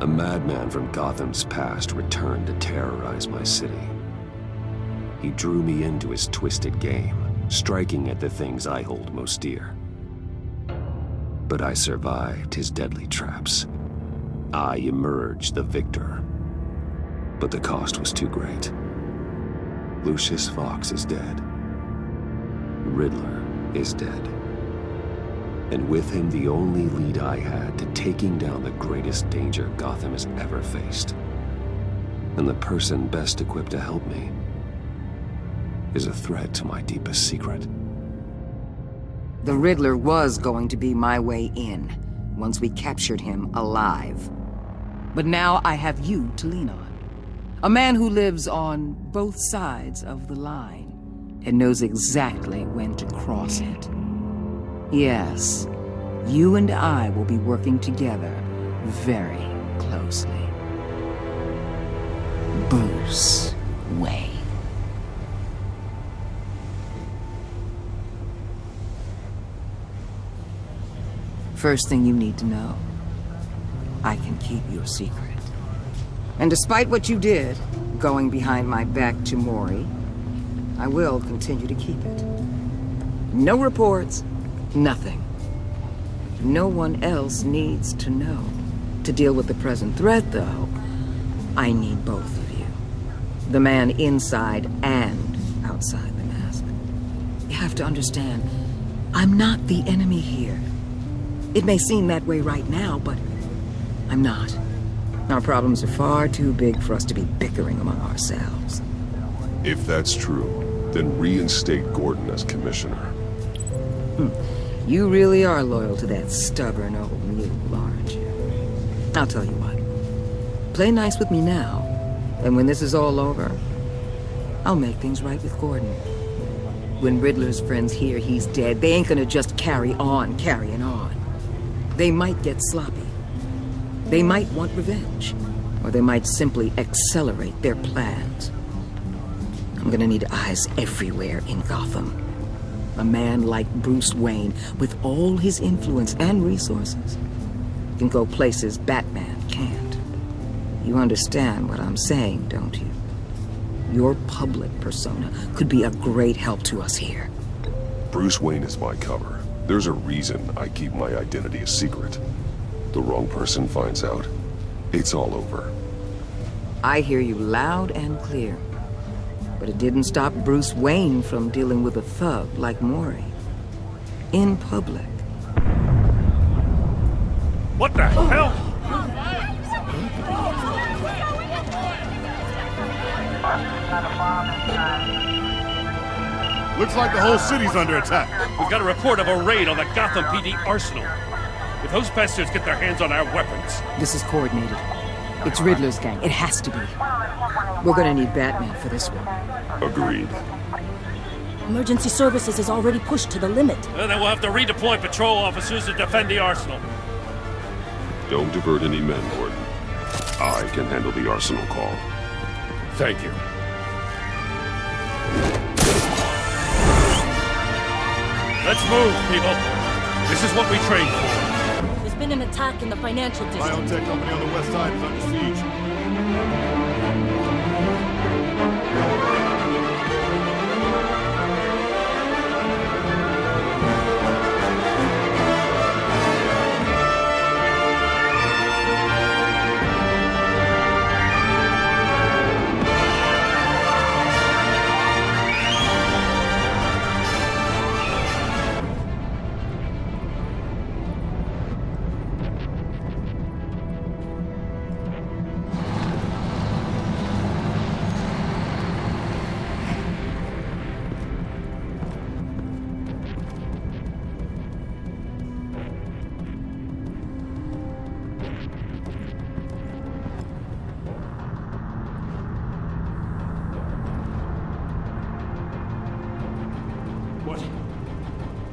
A madman from Gotham's past returned to terrorize my city. He drew me into his twisted game, striking at the things I hold most dear. But I survived his deadly traps. I emerged the victor. But the cost was too great. Lucius Fox is dead. Riddler is dead. And with him, the only lead I had to taking down the greatest danger Gotham has ever faced. And the person best equipped to help me is a threat to my deepest secret. The Riddler was going to be my way in, once we captured him alive. But now I have you to lean on. A man who lives on both sides of the line and knows exactly when to cross it. Yes, you and I will be working together very closely. Bruce Wayne. First thing you need to know, I can keep your secret. And despite what you did, going behind my back to Mori, I will continue to keep it. No reports, nothing. No one else needs to know. To deal with the present threat, though, I need both of you. The man inside and outside the mask. You have to understand, I'm not the enemy here. It may seem that way right now, but I'm not. Our problems are far too big for us to be bickering among ourselves. If that's true, then reinstate Gordon as commissioner. You really are loyal to that stubborn old mule, aren't you? I'll tell you what. Play nice with me now, and when this is all over, I'll make things right with Gordon. When Riddler's friends hear he's dead, they ain't gonna just carry on carrying on. They might get sloppy. They might want revenge, or they might simply accelerate their plans. I'm gonna need eyes everywhere in Gotham. A man like Bruce Wayne, with all his influence and resources, can go places Batman can't. You understand what I'm saying, don't you? Your public persona could be a great help to us here. Bruce Wayne is my cover. There's a reason I keep my identity a secret. The wrong person finds out, it's all over. I hear you loud and clear. But it didn't stop Bruce Wayne from dealing with a thug like Mori. In public. What the hell? Looks like the whole city's under attack. We've got a report of a raid on the Gotham PD arsenal. If those bastards get their hands on our weapons... This is coordinated. It's Riddler's gang. It has to be. We're gonna need Batman for this one. Agreed. Emergency services is already pushed to the limit. And then we'll have to redeploy patrol officers to defend the arsenal. Don't divert any men, Gordon. I can handle the arsenal call. Thank you. Let's move, people. This is what we trained for. There's been an attack in the financial district. Biotech company on the west side is under siege.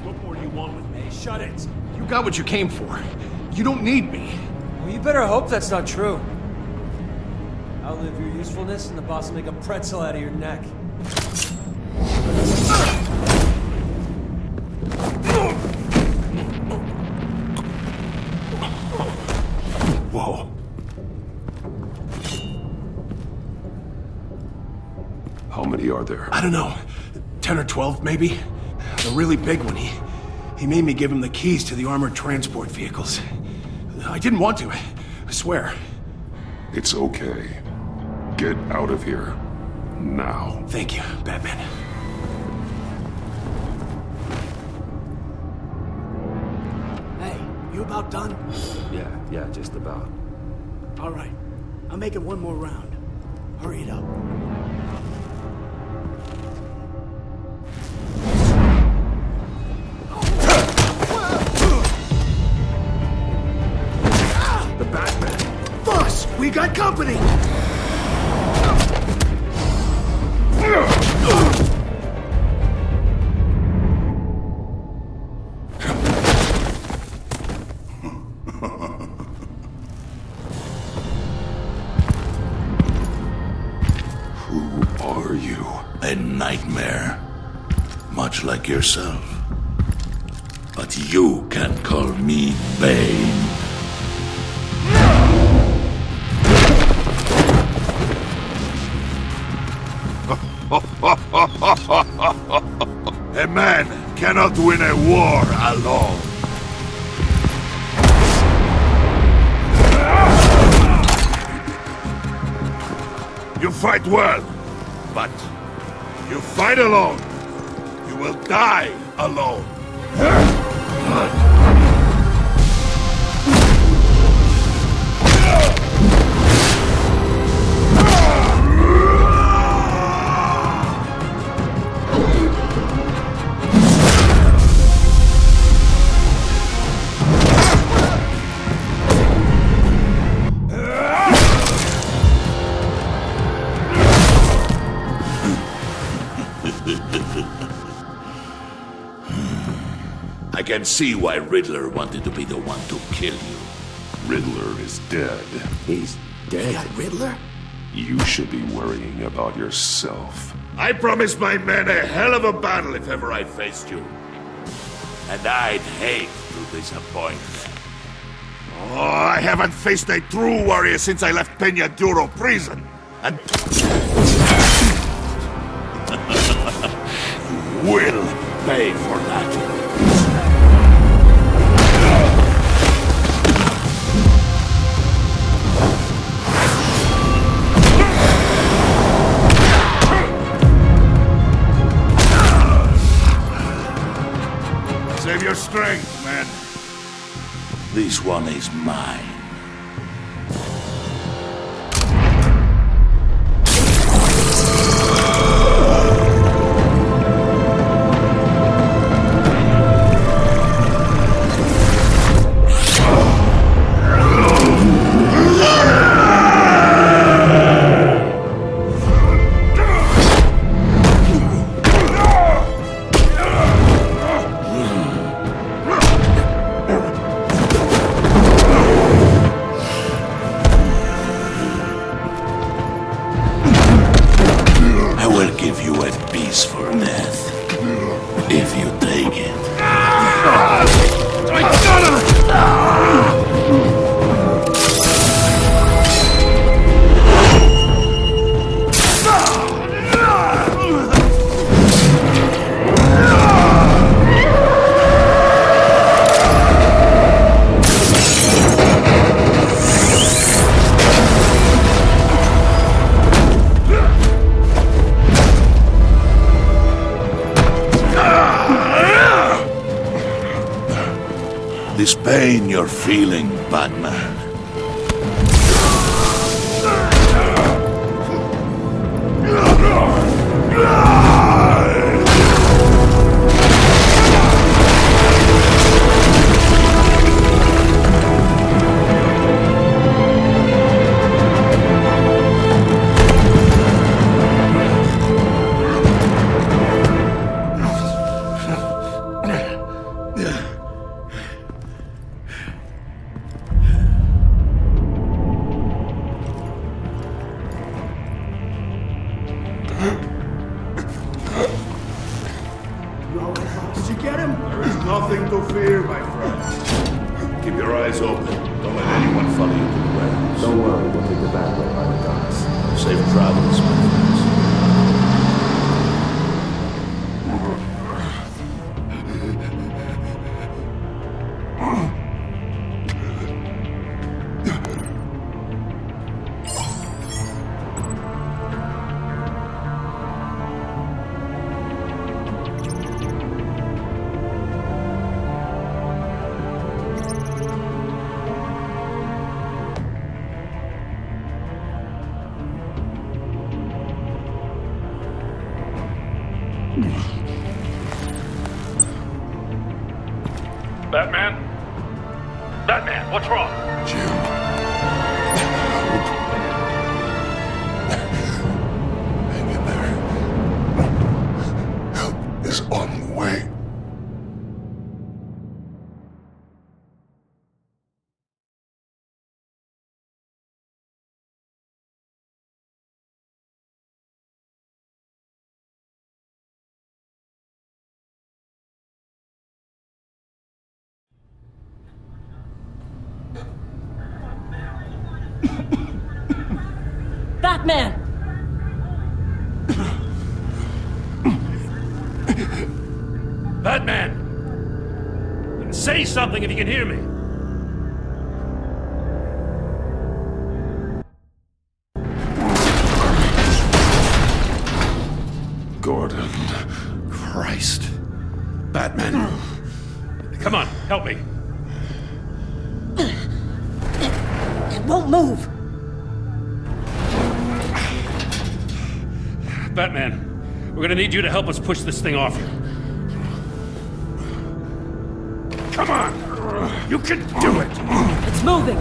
What more do you want with me? Shut it! You got what you came for. You don't need me. Well, you better hope that's not true. Outlive your usefulness and the boss will make a pretzel out of your neck. Whoa. are there? I don't know. 10 or 12, maybe? The really big one, he made me give him the keys to the armored transport vehicles. I didn't want to, I swear. It's okay. Get out of here. Now. Thank you, Batman. Hey, you about done? Yeah, just about. All right. I'll make it one more round. Hurry it up. The Batman! Boss, we got company! Who are you? A nightmare. Much like yourself. But you can call me Bane. A man cannot win a war alone. You fight well, but you fight alone. You will die alone. I can see why Riddler wanted to be the one to kill you. Riddler is dead. He's dead. Riddler? You should be worrying about yourself. I promised my men a hell of a battle if ever I faced you. And I'd hate to disappoint them. Oh, I haven't faced a true warrior since I left Peña Duro prison. And you will pay for that. Save your strength, man. This one is mine. This pain you're feeling, Batman. Did you get him? There is nothing to fear, my friend. Keep your eyes open. Don't let anyone follow you to the warehouse. Don't worry, we'll take the back way by the docks. Safe travels, my friends. Batman? Batman, what's wrong? Jim. Hang in there. Help is on the way. Batman! Batman! Say something if you can hear me. Gordon. Christ. Batman. Come on, help me. It won't move! Batman, we're gonna need you to help us push this thing off you. Come on! You can do it! It's moving!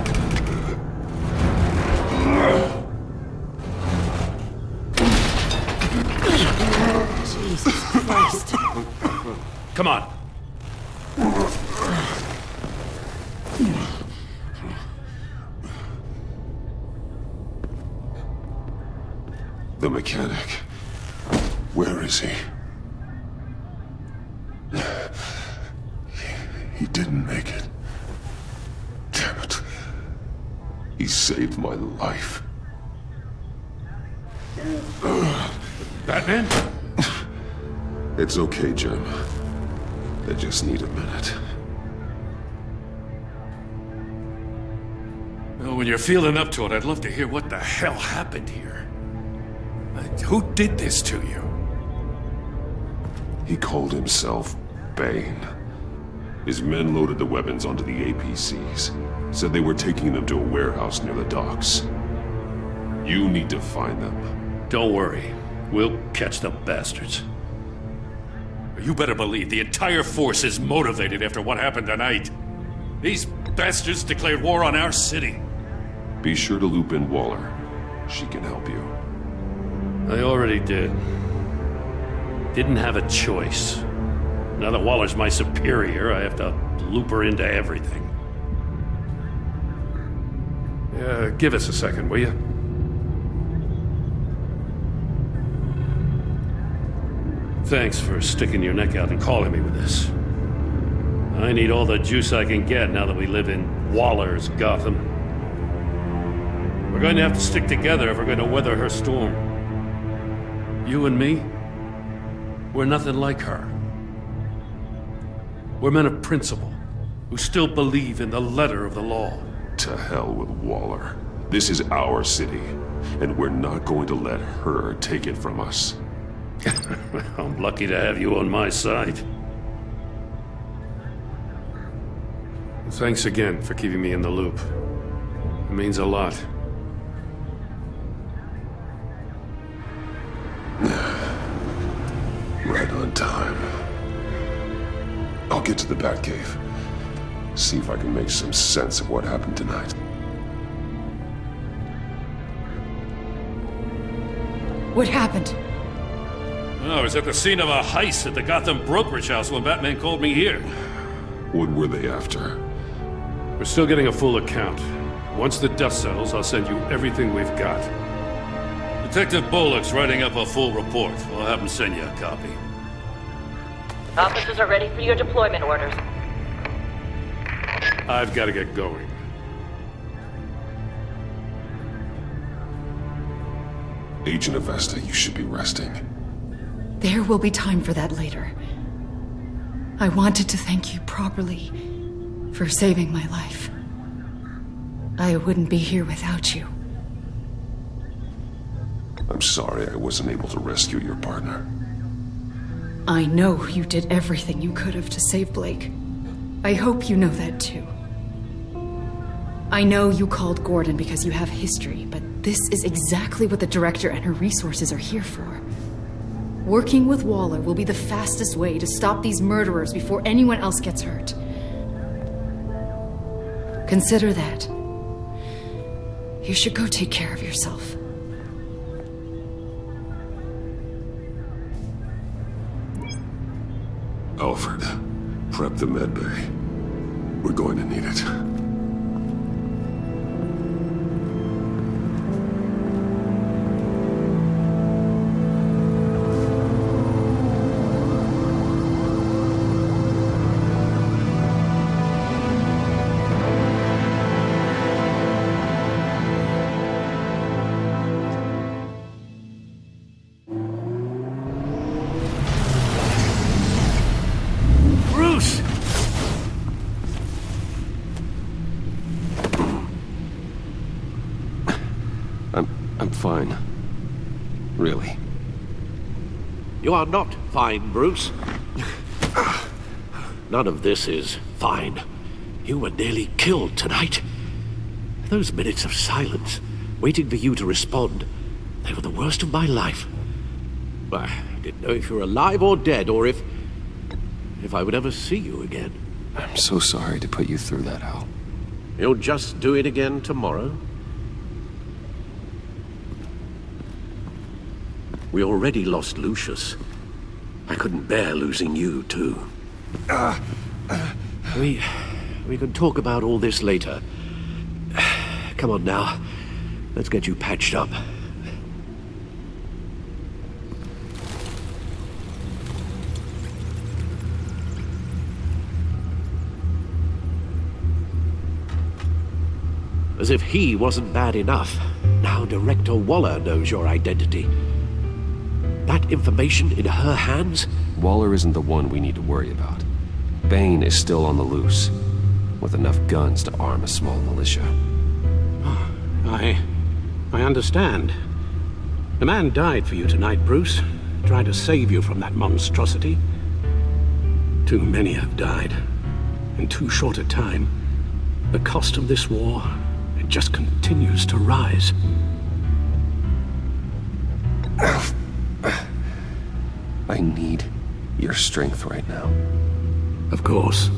Jesus Christ. Come on. The mechanic. Where is he? He didn't make it. Damn it. He saved my life. Batman? It's okay, Jim. I just need a minute. Well, when you're feeling up to it, I'd love to hear what the hell happened here. Who did this to you? He called himself Bane. His men loaded the weapons onto the APCs. Said they were taking them to a warehouse near the docks. You need to find them. Don't worry. We'll catch the bastards. You better believe the entire force is motivated after what happened tonight. These bastards declared war on our city. Be sure to loop in Waller. She can help you. I already did. Didn't have a choice. Now that Waller's my superior, I have to loop her into everything. Give us a second, will you? Thanks for sticking your neck out and calling me with this. I need all the juice I can get now that we live in Waller's Gotham. We're going to have to stick together if we're going to weather her storm. You and me, we're nothing like her. We're men of principle, who still believe in the letter of the law. To hell with Waller. This is our city, and we're not going to let her take it from us. I'm lucky to have you on my side. Thanks again for keeping me in the loop. It means a lot. Right on time. I'll get to the Batcave. See if I can make some sense of what happened tonight. What happened? Oh, I was at the scene of a heist at the Gotham brokerage house when Batman called me here. What were they after? We're still getting a full account. Once the dust settles, I'll send you everything we've got. Detective Bullock's writing up a full report. I'll have him send you a copy. Officers are ready for your deployment orders. I've got to get going. Agent Avesta, you should be resting. There will be time for that later. I wanted to thank you properly for saving my life. I wouldn't be here without you. I'm sorry I wasn't able to rescue your partner. I know you did everything you could have to save Blake. I hope you know that too. I know you called Gordon because you have history, but this is exactly what the director and her resources are here for. Working with Waller will be the fastest way to stop these murderers before anyone else gets hurt. Consider that. You should go take care of yourself. Alfred, prep the med bay. We're going to need it. I'm fine. Really. You are not fine, Bruce. None of this is fine. You were nearly killed tonight. Those minutes of silence, waiting for you to respond, they were the worst of my life. I didn't know if you were alive or dead, or if I would ever see you again. I'm so sorry to put you through that, Al. You'll just do it again tomorrow? We already lost Lucius. I couldn't bear losing you, too. We can talk about all this later. Come on now. Let's get you patched up. As if he wasn't bad enough, now Director Waller knows your identity. That information in her hands? Waller isn't the one we need to worry about. Bane is still on the loose, with enough guns to arm a small militia. I understand. The man died for you tonight, Bruce. Tried to save you from that monstrosity. Too many have died. In too short a time. The cost of this war, it just continues to rise. I need your strength right now. Of course.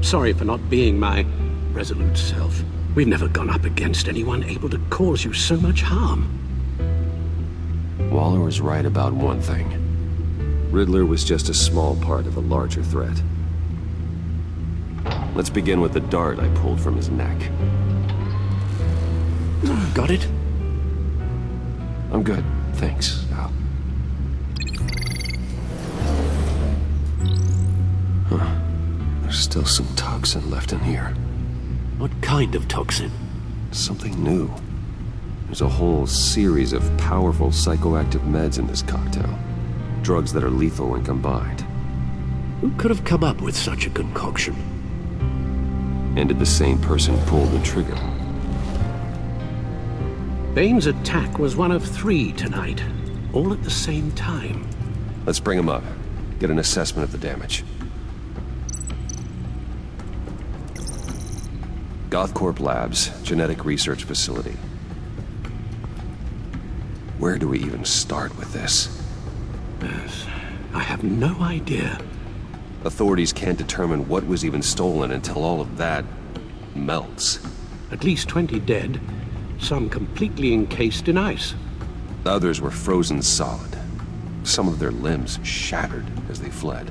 Sorry for not being my resolute self. We've never gone up against anyone able to cause you so much harm. Waller was right about one thing. Riddler was just a small part of a larger threat. Let's begin with the dart I pulled from his neck. Got it? I'm good, thanks, Al. There's still some toxin left in here. What kind of toxin? Something new. There's a whole series of powerful psychoactive meds in this cocktail. Drugs that are lethal when combined. Who could have come up with such a concoction? And did the same person pull the trigger? Bane's attack was one of 3 tonight, all at the same time. Let's bring him up. Get an assessment of the damage. Gothcorp Labs, genetic research facility. Where do we even start with this? Yes, I have no idea. Authorities can't determine what was even stolen until all of that melts. At least 20 dead, some completely encased in ice. Others were frozen solid. Some of their limbs shattered as they fled.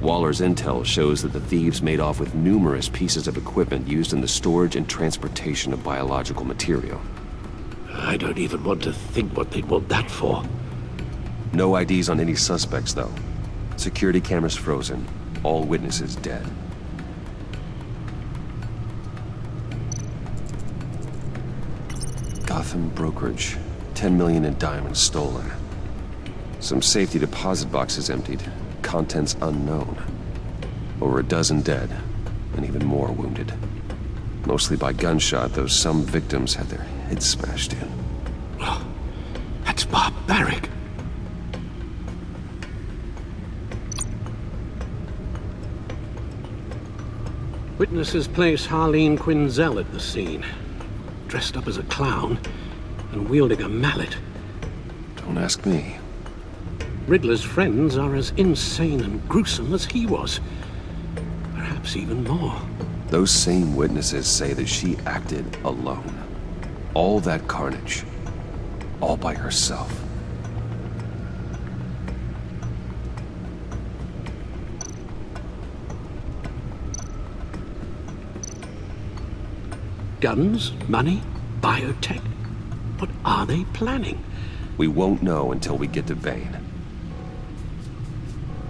Waller's intel shows that the thieves made off with numerous pieces of equipment used in the storage and transportation of biological material. I don't even want to think what they'd want that for. No IDs on any suspects, though. Security cameras frozen. All witnesses dead. Gotham brokerage. 10 million in diamonds stolen. Some safety deposit boxes emptied. Contents unknown. Over a dozen dead, and even more wounded. Mostly by gunshot, though some victims had their heads smashed in. Oh, that's barbaric. Witnesses place Harleen Quinzel at the scene, dressed up as a clown and wielding a mallet. Don't ask me. Riddler's friends are as insane and gruesome as he was. Perhaps even more. Those same witnesses say that she acted alone. All that carnage. All by herself. Guns, money, biotech. What are they planning? We won't know until we get to Bane.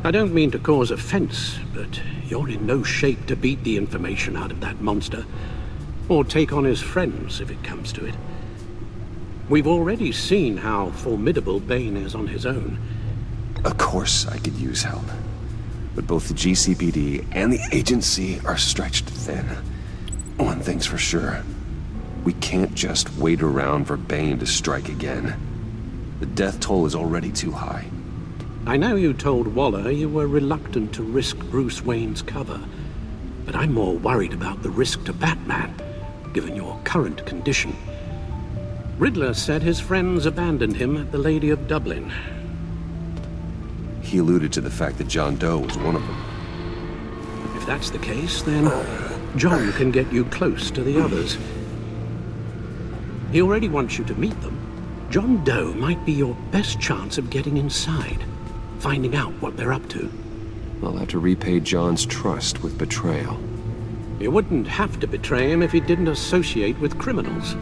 I don't mean to cause offense, but you're in no shape to beat the information out of that monster, or take on his friends if it comes to it. We've already seen how formidable Bane is on his own. Of course I could use help. But both the GCPD and the agency are stretched thin. One thing's for sure. We can't just wait around for Bane to strike again. The death toll is already too high. I know you told Waller you were reluctant to risk Bruce Wayne's cover, but I'm more worried about the risk to Batman, given your current condition. Riddler said his friends abandoned him at the Lady of Dublin. He alluded to the fact that John Doe was one of them. If that's the case, then John can get you close to the others. He already wants you to meet them. John Doe might be your best chance of getting inside, finding out what they're up to. I'll have to repay John's trust with betrayal. You wouldn't have to betray him if he didn't associate with criminals.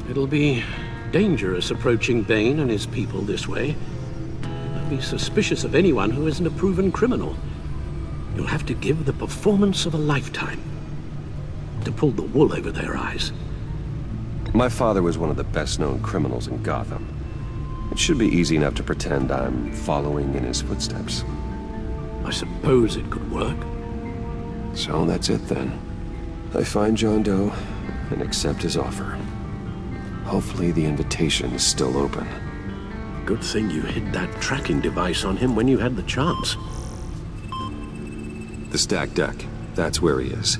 It'll be dangerous approaching Bane and his people this way. They'll be suspicious of anyone who isn't a proven criminal. You'll have to give the performance of a lifetime to pull the wool over their eyes. My father was one of the best-known criminals in Gotham. It should be easy enough to pretend I'm following in his footsteps. I suppose it could work. So that's it then. I find John Doe and accept his offer. Hopefully the invitation is still open. Good thing you hid that tracking device on him when you had the chance. The stacked deck. That's where he is.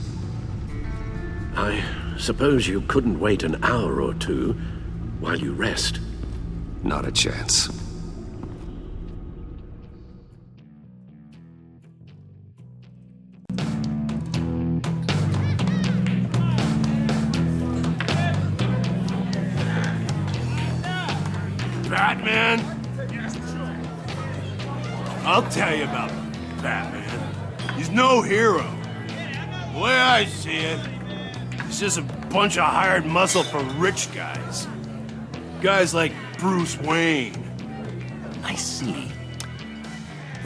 I suppose you couldn't wait an hour or two while you rest. Not a chance. Batman? I'll tell you about Batman. He's no hero. The way I see it, he's just a bunch of hired muscle for rich guys. Guys like Bruce Wayne. I see.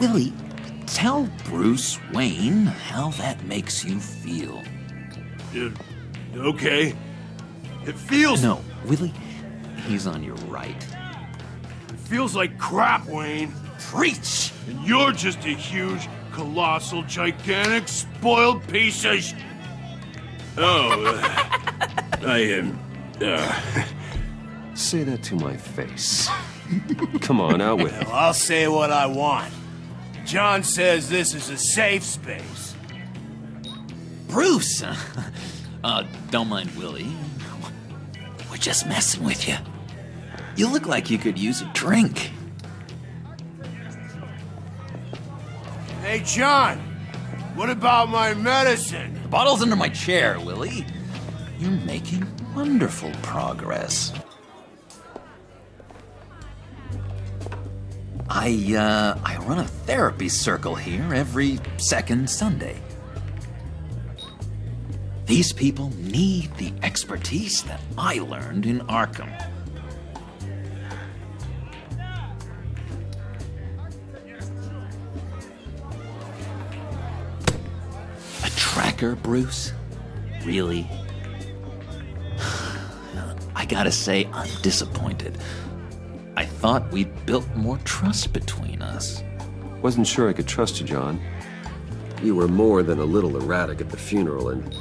Willie, tell Bruce Wayne how that makes you feel. Okay. It feels... No, Willie, he's on your right. It feels like crap, Wayne. Preach! And you're just a huge, colossal, gigantic, spoiled piece of I am... Say that to my face. Come on, out with it. Well, I'll say what I want. John says this is a safe space. Bruce! Don't mind Willie. We're just messing with you. You look like you could use a drink. Hey, John. What about my medicine? The bottle's under my chair, Willie. You're making wonderful progress. I run a therapy circle here every second Sunday. These people need the expertise that I learned in Arkham. A tracker, Bruce? Really? I gotta say, I'm disappointed. I thought we'd built more trust between us. Wasn't sure I could trust you, John. You were more than a little erratic at the funeral, and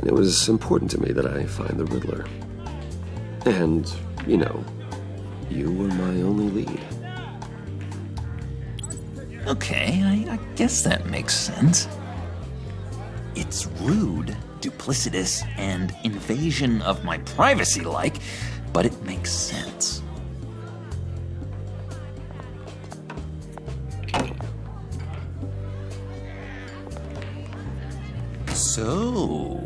it was important to me that I find the Riddler. And, you know, you were my only lead. Okay, I guess that makes sense. It's rude, duplicitous, and invasion of my privacy-like, but it makes sense. So...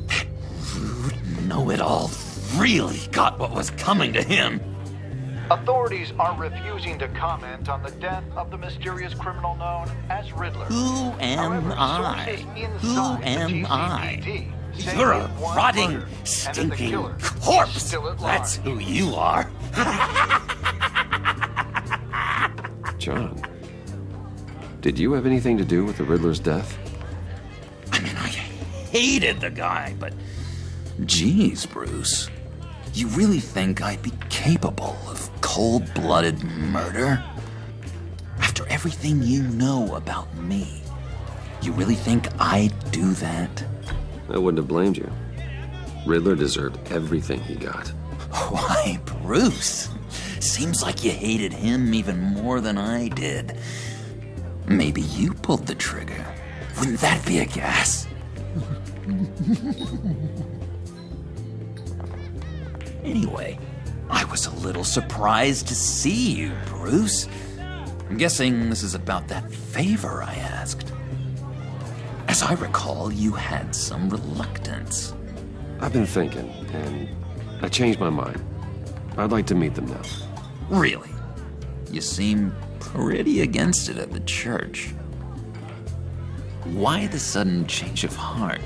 that rude know-it-all really got what was coming to him. Authorities are refusing to comment on the death of the mysterious criminal known as Riddler. Who am I? Who am I? say You're a it was rotting, murdered, and that the stinking killer is corpse. still at That's large. who you are. John, did you have anything to do with the Riddler's death? I mean, I hated the guy, but... Geez, Bruce. You really think I'd be capable of cold-blooded murder? After everything you know about me, you really think I'd do that? I wouldn't have blamed you. Riddler deserved everything he got. Why, Bruce? Seems like you hated him even more than I did. Maybe you pulled the trigger. Wouldn't that be a gas? Anyway, I was a little surprised to see you, Bruce. I'm guessing this is about that favor I asked. As I recall, you had some reluctance. I've been thinking, and I changed my mind. I'd like to meet them now. Really? You seem pretty against it at the church. Why the sudden change of heart?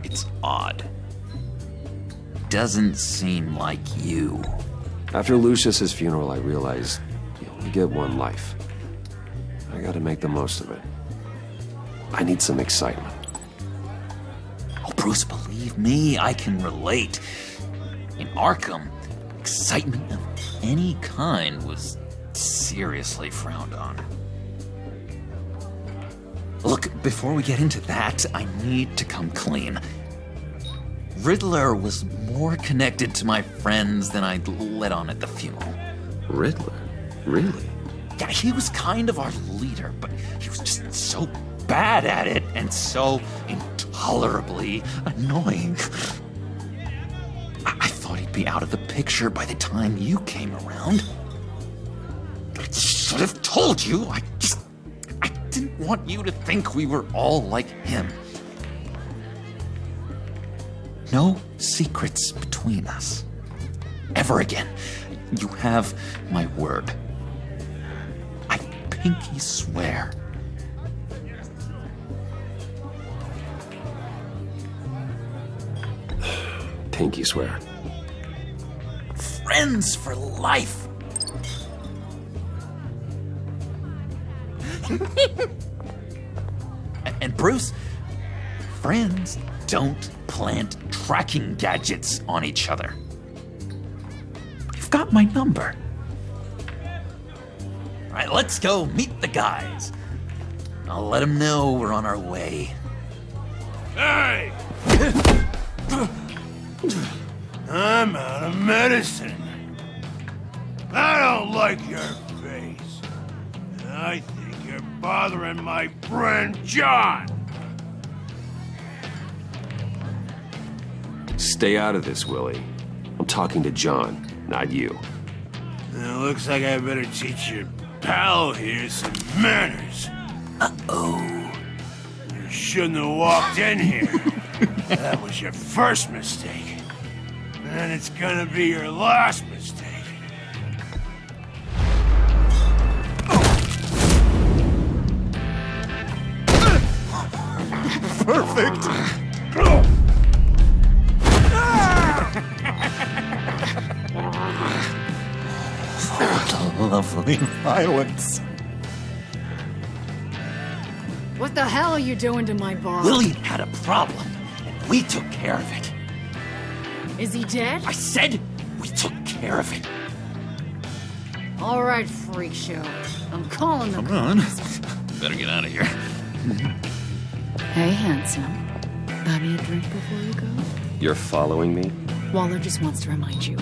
It's odd. Doesn't seem like you. After Lucius's funeral, I realized you only get one life. I gotta make the most of it. I need some excitement. Oh, Bruce, believe me, I can relate. In Arkham, excitement of any kind was seriously frowned on. Look, before we get into that, I need to come clean. Riddler was more connected to my friends than I'd let on at the funeral. Riddler? Really? Yeah, he was kind of our leader, but he was just so bad at it and so intolerably annoying. I thought he'd be out of the picture by the time you came around. I should have told you. I didn't want you to think we were all like him. No secrets between us. Ever again. You have my word. I pinky swear. Pinky swear. Friends for life. And Bruce, friends don't plant tracking gadgets on each other. You've got my number. All right, let's go meet the guys. I'll let them know we're on our way. Hey! I'm out of medicine. I don't like your face. And I think you're bothering my friend John. Stay out of this, Willie. I'm talking to John, not you. It looks like I better teach your pal here some manners. Uh-oh. You shouldn't have walked in here. That was your first mistake. And it's gonna be your last mistake. Perfect! Lovely violence. What the hell are you doing to my bar? Willie had a problem, and we took care of it. Is he dead? I said we took care of it. All right, freak show. I'm calling the Come on. Better get out of here. Hey, handsome. Buy me a drink before you go? You're following me? Waller just wants to remind you.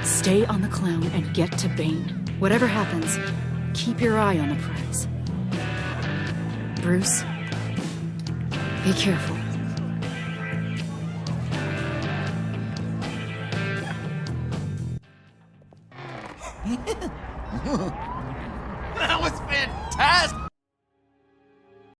Stay on the clown and get to Bane. Whatever happens, keep your eye on the prize. Bruce, be careful. That was fantastic!